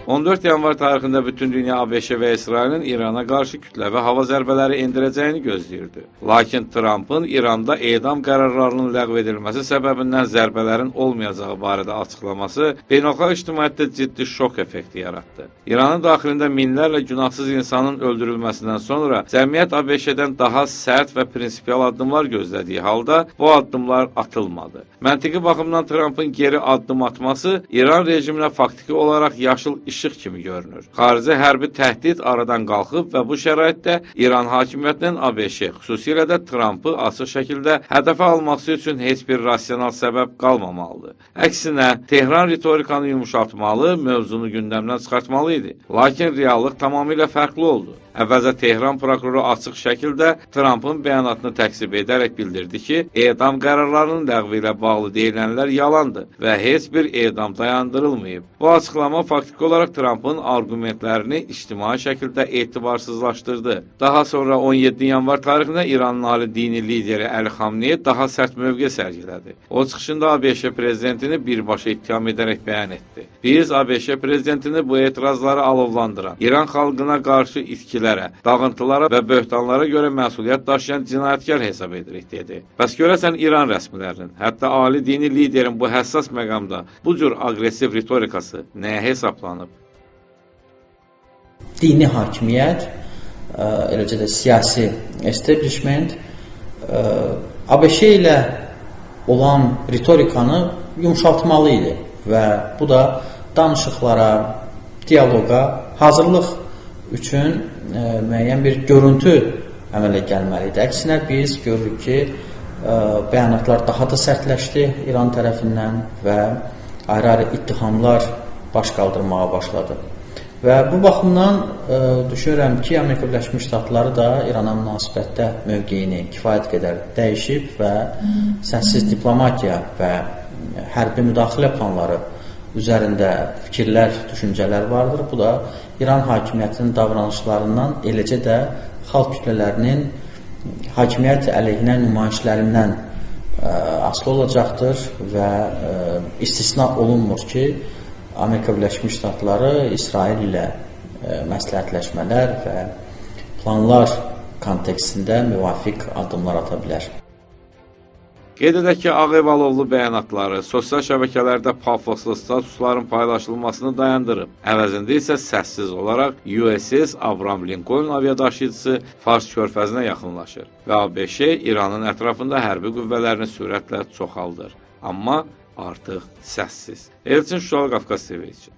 14 yanvar tarixində bütün dünya ABŞ və İsrailin İrana qarşı kütləvi hava zərbələri endirəcəyini gözləyirdi. Lakin Trumpın İranda edam qərarlarının ləğv edilməsi səbəbindən zərbələrin olmayacağı barədə açıqlaması beynəlxalq ictimaiyyətdə ciddi şok effekti yaratdı. İranın daxilində minlərlə günahsız insanın öldürülməsindən sonra cəmiyyət ABŞ-dən daha sərt və prinsipial addımlar gözlədiyi halda bu addımlar atılmadı. Məntiqi baxımdan Trumpın geri addım atması İran rejiminə faktiki olaraq yaşıl işıq kimi görünür. Xarici hərbi təhdid aradan qalxıb və bu şəraitdə İran hakimiyyətinin ABŞ, xüsusilə də Trumpı açıq şəkildə hədəfə alması üçün heç bir rasional səbəb qalmamalıdır. Əksinə, Tehran ritorikanı yumuşaltmalı, mövzunu gündəmdən çıxartmalı idi. Lakin reallıq tamamilə fərqli oldu. Əvvəlcə Tehran prokuroru açıq şəkildə Trumpın bəyanatını təksib edərək bildirdi ki, edam qərarlarının ləğvi ilə bağlı deyilənlər yalandır və heç bir edam dayandırılmayıb. Bu açıqlama faktiki olaraq Trumpın argumentlərini ictimai şəkildə etibarsızlaşdırdı. Daha sonra 17 yanvar tarixində İranın ali dini lideri Əli Xamneyi daha sərt mövqe sərgilədi. O çıxışında ABŞ prezidentini birbaşa ittiham edərək bəyan etdi. Biz ABŞ prezidentini bu etirazları alovlandıran, İran xalqına qarşı itkilərə, dağıntılara və böhtanlara görə məsuliyyət daşıyan cinayətkar hesab edirik, dedi. Bəs görəsən İran rəsmilərinin, hətta ali dini liderin bu həssas məqamda bu cür aqressiv ritorikası nəyə hesablanıb? Dini hakimiyyət, eləcə də siyasi establishment ABŞ ilə olan ritorikanı yumuşaltmalı idi və bu da danışıqlara, diyaloqa hazırlıq üçün müəyyən bir görüntü əmələ gəlməlidir. Əksinə biz görürük ki, bəyanatlar daha da sərtləşdi İran tərəfindən və ayrı-ayrı ittihamlar baş qaldırmağa başladı. Və bu baxımdan düşünürəm ki, Amerika Birləşmiş Ştatları da İrana münasibətdə mövqeyini kifayət qədər dəyişib və səssiz diplomatiya və hərbi müdaxilə planları üzərində fikirlər, düşüncələr vardır. Bu da İran hakimiyyətinin davranışlarından, eləcə də xalq kütlələrinin hakimiyyət əleyhinə nümayişlərindən asılı olacaqdır və istisna olunmur ki, Amerika Birləşmiş Ştatları İsrail ilə məsləhətləşmələr və planlar kontekstində müvafiq addımlar ata bilər. Qeyd edək ki, Ağ Ev alovlu bəyanatları sosial şəbəkələrdə pafoslu statusların paylaşılmasını dayandırıb. Əvəzində isə səssiz olaraq USS Abraham Lincoln aviadaşıyıcısı Fars körfəzinə yaxınlaşır və ABŞ İranın ətrafında hərbi qüvvələrini sürətlə çoxaldır. Amma artıq səssiz. Elçin Şuşalı, Qafqaz TV üçün.